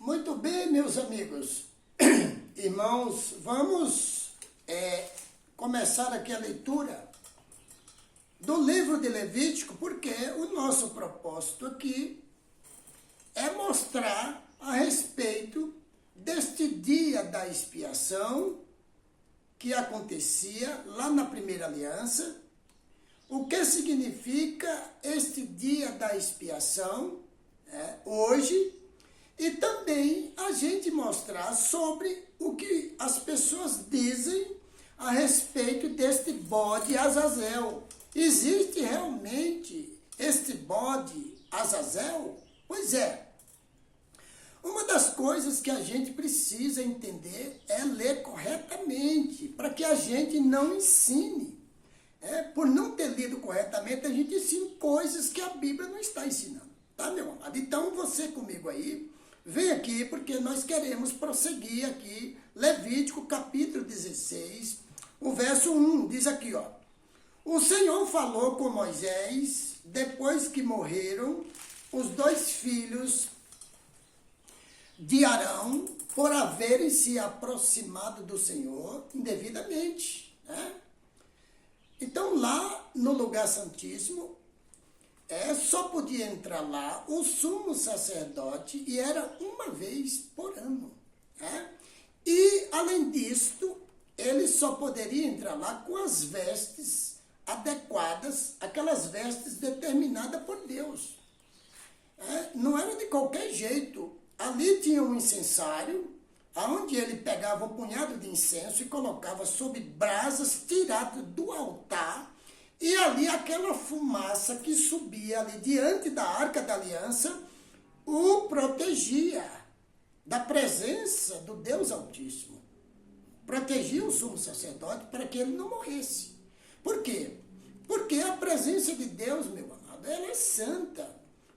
Muito bem, meus amigos, irmãos, vamos começar aqui a leitura do livro de Levítico, porque o nosso propósito aqui é mostrar a respeito deste dia da expiação que acontecia lá na primeira aliança, o que significa este dia da expiação hoje, e também a gente mostrar sobre o que as pessoas dizem a respeito deste bode Azazel. Existe realmente este bode Azazel? Pois é. Uma das coisas que a gente precisa entender é ler corretamente, para que a gente não ensine. Por não ter lido corretamente, a gente ensina coisas que a Bíblia não está ensinando. Tá, meu amado? Então, você comigo aí, vem aqui, porque nós queremos prosseguir aqui, Levítico capítulo 16, o verso 1, diz aqui, ó. O Senhor falou com Moisés, depois que morreram os dois filhos de Arão, por haverem se aproximado do Senhor indevidamente, né? Então, lá no lugar santíssimo, só podia entrar lá o sumo sacerdote, e era uma vez por ano. E, além disto, ele só poderia entrar lá com as vestes adequadas, aquelas vestes determinadas por Deus. Não era de qualquer jeito. Ali tinha um incensário, onde ele pegava um punhado de incenso e colocava sob brasas tiradas do altar, e ali aquela fumaça que subia ali diante da Arca da Aliança o protegia da presença do Deus Altíssimo. Protegia o sumo sacerdote para que ele não morresse. Por quê? Porque a presença de Deus, meu amado, ela é santa.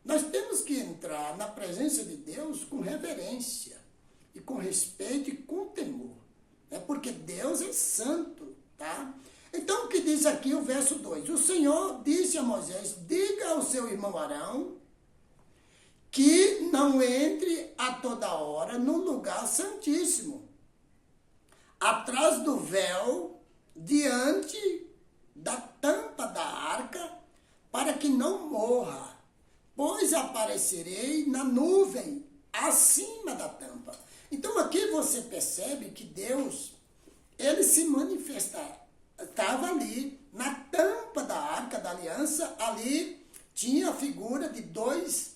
Nós temos que entrar na presença de Deus com reverência, e com respeito e com temor. Porque Deus é santo, tá? Então, o que diz aqui o verso 2? O Senhor disse a Moisés, diga ao seu irmão Arão que não entre a toda hora no lugar santíssimo, atrás do véu, diante da tampa da arca, para que não morra, pois aparecerei na nuvem acima da tampa. Então, aqui você percebe que Deus, ele se manifestava. Estava ali, na tampa da Arca da Aliança, ali tinha a figura de dois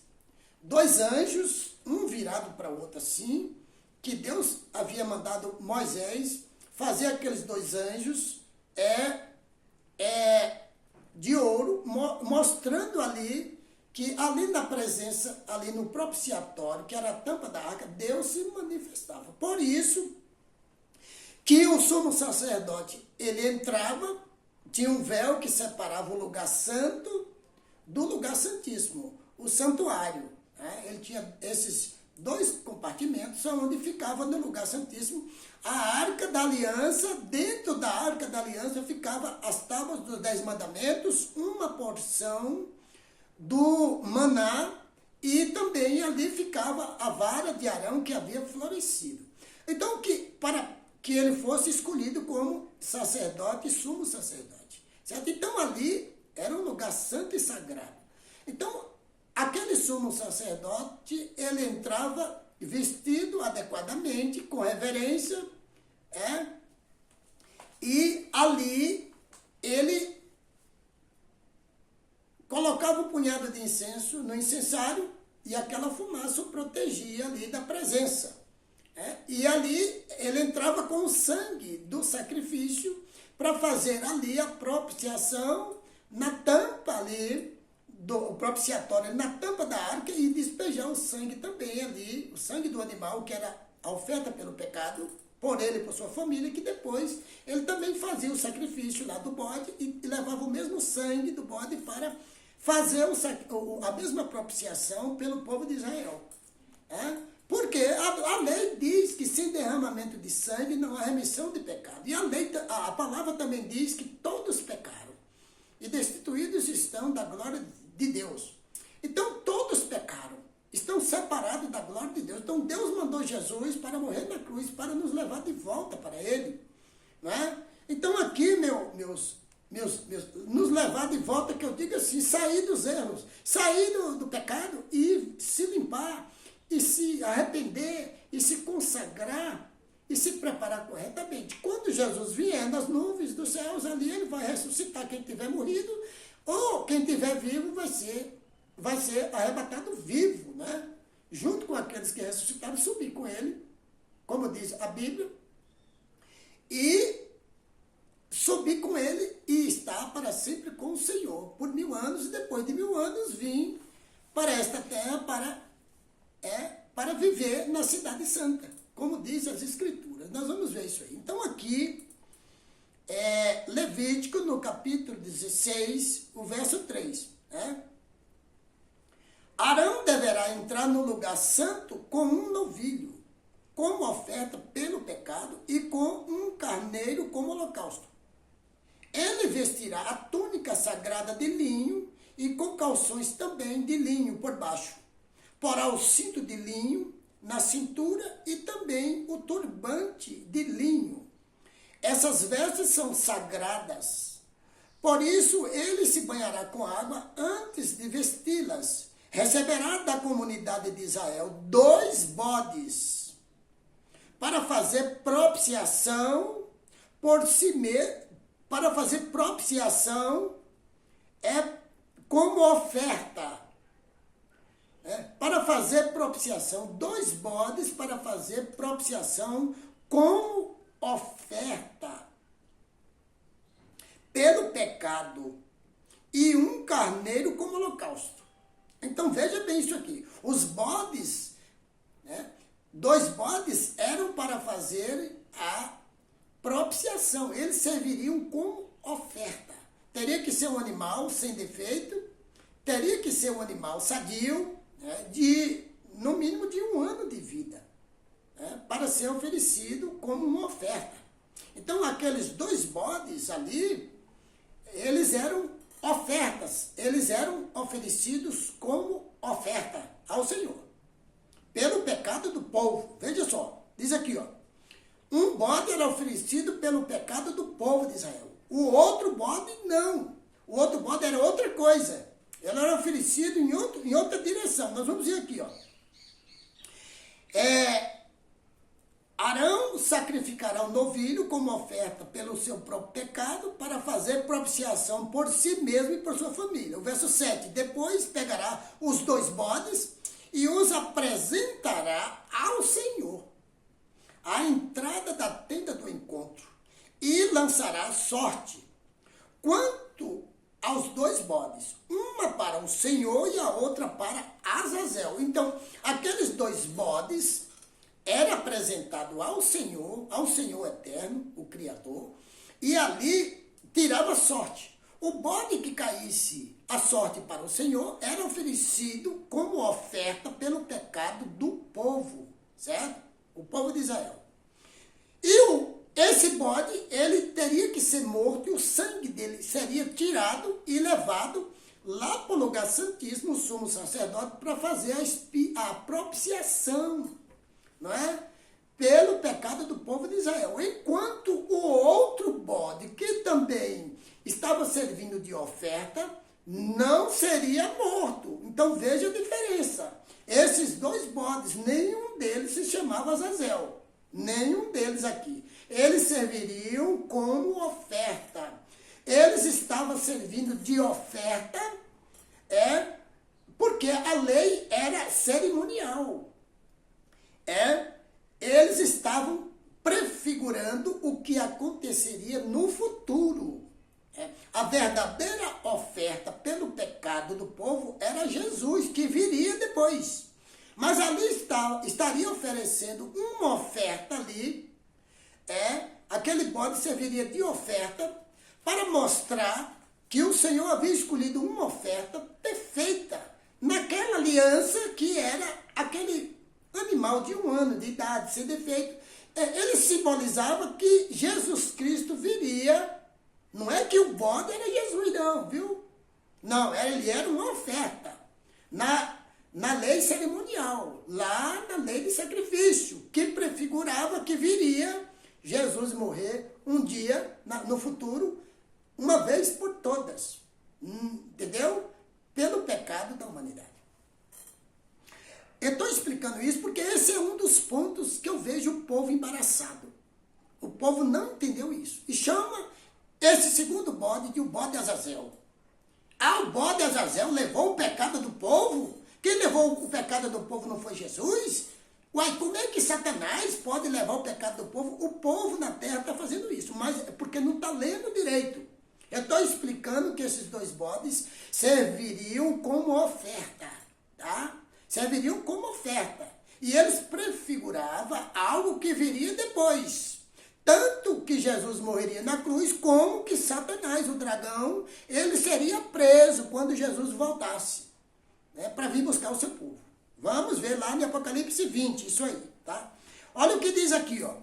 anjos, um virado para o outro assim, que Deus havia mandado Moisés fazer aqueles dois anjos de ouro, mostrando ali que ali na presença, ali no propiciatório, que era a tampa da arca, Deus se manifestava. Por isso que o sumo sacerdote, ele entrava, tinha um véu que separava o lugar santo do lugar santíssimo, o santuário. Ele tinha esses dois compartimentos, onde ficava no lugar santíssimo a Arca da Aliança. Dentro da Arca da Aliança ficava as tábuas dos 10 mandamentos, uma porção do maná, e também ali ficava a vara de Arão que havia florescido. Então, para que ele fosse escolhido como sacerdote e sumo sacerdote, certo? Então, ali era um lugar santo e sagrado. Então, aquele sumo sacerdote, ele entrava vestido adequadamente, com reverência, e ali ele colocava um punhado de incenso no incensário, e aquela fumaça o protegia ali da presença. E ali ele entrava com o sangue do sacrifício para fazer ali a propiciação na tampa ali, do propiciatório na tampa da arca, e despejar o sangue também ali, o sangue do animal, que era a oferta pelo pecado, por ele e por sua família, que depois ele também fazia o sacrifício lá do bode e levava o mesmo sangue do bode para fazer a mesma propiciação pelo povo de Israel. Porque a lei diz que sem derramamento de sangue não há remissão de pecado. E a palavra também diz que todos pecaram e destituídos estão da glória de Deus. Então todos pecaram e estão separados da glória de Deus. Então Deus mandou Jesus para morrer na cruz, para nos levar de volta para Ele. Não é? Então aqui, nos levar de volta, que eu digo assim, sair dos erros, sair do pecado e se limpar, e se arrepender, e se consagrar, e se preparar corretamente. Quando Jesus vier nas nuvens dos céus, ali ele vai ressuscitar quem tiver morrido, ou quem tiver vivo vai ser arrebatado vivo, né? Junto com aqueles que ressuscitaram, subir com ele, como diz a Bíblia, e subir com ele e estar para sempre com o Senhor, por 1000 anos, e depois de 1000 anos vim para esta terra para viver na cidade santa, como diz as Escrituras. Nós vamos ver isso aí. Então aqui, Levítico, no capítulo 16, o verso 3, né? Arão deverá entrar no lugar santo com um novilho, como oferta pelo pecado, e com um carneiro como holocausto. Ele vestirá a túnica sagrada de linho e com calções também de linho por baixo. Porá o cinto de linho na cintura e também o turbante de linho. Essas vestes são sagradas. Por isso ele se banhará com água antes de vesti-las. Receberá da comunidade de Israel 2 bodes para fazer propiciação por si mesmo, para fazer propiciação como oferta. Para fazer propiciação, 2 bodes para fazer propiciação como oferta pelo pecado, e um carneiro como holocausto. Então veja bem isso aqui. Os bodes, 2 bodes eram para fazer a propiciação. Eles serviriam como oferta. Teria que ser um animal sem defeito, teria que ser um animal sadio, no mínimo de 1 ano de vida, para ser oferecido como uma oferta. Então aqueles 2 bodes ali, eles eram ofertas, eles eram oferecidos como oferta ao Senhor, pelo pecado do povo. Veja só, diz aqui, um bode era oferecido pelo pecado do povo de Israel. O outro bode, não. O outro bode era outra coisa. Ele era oferecido em outra direção. Nós vamos ver aqui, Arão sacrificará o novilho como oferta pelo seu próprio pecado, para fazer propiciação por si mesmo e por sua família. O verso 7. Depois pegará os 2 bodes e os apresentará ao Senhor à entrada da tenda do encontro, e lançará sorte quanto aos 2 bodes, uma para o Senhor e a outra para Azazel. Então, aqueles 2 bodes era apresentado ao Senhor eterno, o Criador, e ali tirava sorte. O bode que caísse a sorte para o Senhor era oferecido como oferta pelo pecado do povo, certo? O povo de Israel. E esse bode, ele teria que ser morto, e o sangue dele seria tirado e levado lá para o lugar santíssimo, o sumo sacerdote, para fazer a propiciação, não é? Pelo pecado do povo de Israel. Enquanto o outro bode, que também estava servindo de oferta, não seria morto. Então veja a diferença. Esses 2 bodes, nenhum deles se chamava Azazel. Nenhum deles aqui. Eles serviriam como oferta. Eles estavam servindo de oferta, porque a lei era cerimonial. Eles estavam prefigurando o que aconteceria no futuro. A verdadeira oferta pelo pecado do povo era Jesus, que viria depois. Mas ali estaria oferecendo uma oferta ali, aquele bode serviria de oferta para mostrar que o Senhor havia escolhido uma oferta perfeita naquela aliança, que era aquele animal de 1 ano de idade, sem defeito. Ele simbolizava que Jesus Cristo viria. Não é que o bode era Jesus, não, viu? Não, ele era uma oferta. na lei cerimonial, lá na lei de sacrifício, que prefigurava que viria Jesus morrer um dia, no futuro, uma vez por todas. Entendeu? Pelo pecado da humanidade. Eu estou explicando isso porque esse é um dos pontos que eu vejo o povo embaraçado. O povo não entendeu isso. E chama esse segundo bode de o bode Azazel. Ah, o bode Azazel levou o pecado do povo? Quem levou o pecado do povo não foi Jesus? Uai, como é que Satanás pode levar o pecado do povo? O povo na terra está fazendo isso, mas é porque não está lendo direito. Eu estou explicando que esses dois bodes serviriam como oferta, tá? Serviriam como oferta. E eles prefiguravam algo que viria depois. Tanto que Jesus morreria na cruz, como que Satanás, o dragão, ele seria preso quando Jesus voltasse, né, para vir buscar o seu povo. Vamos ver lá em Apocalipse 20, isso aí, tá? Olha o que diz aqui, ó.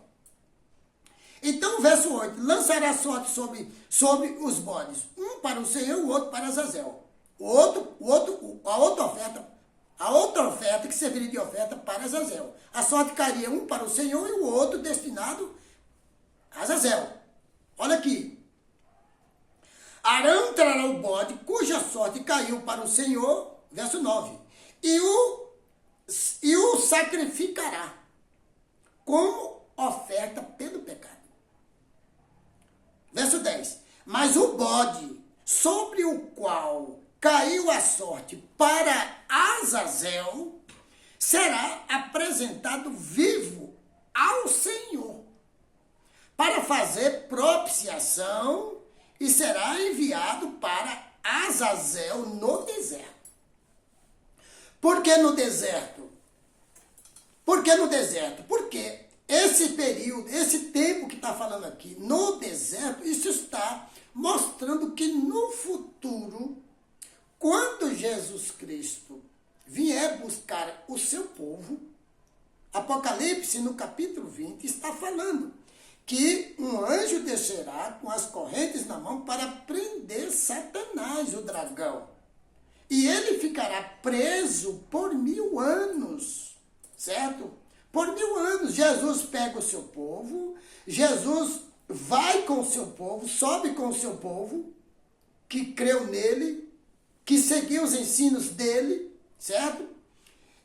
Então, verso 8, lançará sorte sobre os bodes, um para o Senhor, o outro para Azazel. A outra oferta que serviria de oferta para Azazel. A sorte cairia um para o Senhor e o outro destinado a Azazel. Olha aqui. Arão trará o bode, cuja sorte caiu para o Senhor, verso 9, e o sacrificará como oferta pelo pecado. Verso 10. Mas o bode sobre o qual caiu a sorte para Azazel será apresentado vivo ao Senhor para fazer propiciação e será enviado para Azazel no deserto. Por que no deserto? Por que no deserto? Porque esse período, esse tempo que está falando aqui, no deserto, isso está mostrando que no futuro, quando Jesus Cristo vier buscar o seu povo, Apocalipse, no capítulo 20, está falando que um anjo descerá com as correntes na mão para prender Satanás, o dragão. E ele ficará preso por 1000 anos, certo? Por 1000 anos, Jesus pega o seu povo, Jesus vai com o seu povo, sobe com o seu povo, que creu nele, que seguiu os ensinos dele, certo?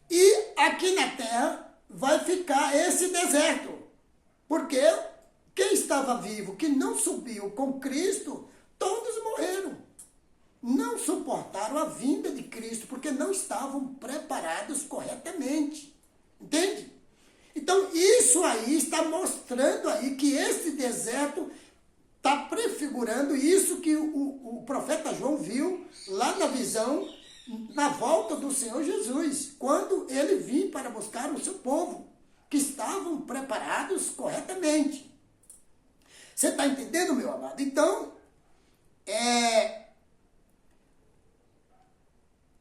E aqui na terra vai ficar esse deserto, porque quem estava vivo, que não subiu com Cristo, todos morreram. Não suportaram a vinda de Cristo, porque não estavam preparados corretamente. Entende? Então, isso aí está mostrando aí que esse deserto está prefigurando isso que o profeta João viu lá na visão, na volta do Senhor Jesus, quando ele vinha para buscar o seu povo, que estavam preparados corretamente. Você está entendendo, meu amado? Então,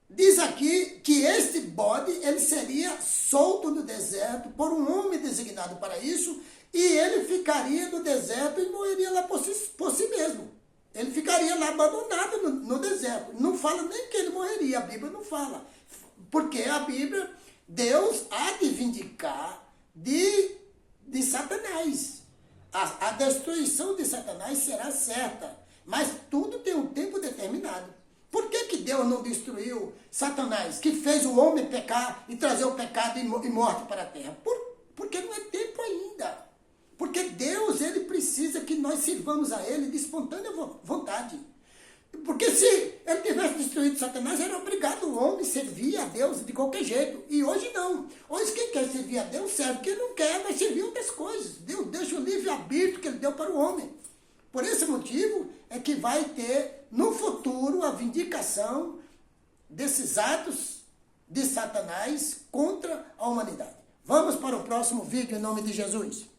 diz aqui que este bode, ele seria solto no deserto por um homem designado para isso, e ele ficaria no deserto e morreria lá por si mesmo. Ele ficaria lá abandonado no deserto. Não fala nem que ele morreria, a Bíblia não fala. Porque a Bíblia, Deus há de vindicar de Satanás. A destruição de Satanás será certa, mas tudo tem um tempo determinado. Por que Deus não destruiu Satanás, que fez o homem pecar e trazer o pecado e morte para a terra? Porque não é tempo ainda. Porque Deus, ele precisa que nós sirvamos a ele de espontânea vontade. Porque se ele tivesse destruído Satanás, era obrigado o homem servir a Deus de qualquer jeito. E hoje não. Hoje quem quer servir a Deus serve. Quem não quer vai servir outras coisas. Deus deixa o livre-arbítrio que ele deu para o homem. Por esse motivo é que vai ter no futuro a vindicação desses atos de Satanás contra a humanidade. Vamos para o próximo vídeo em nome de Jesus.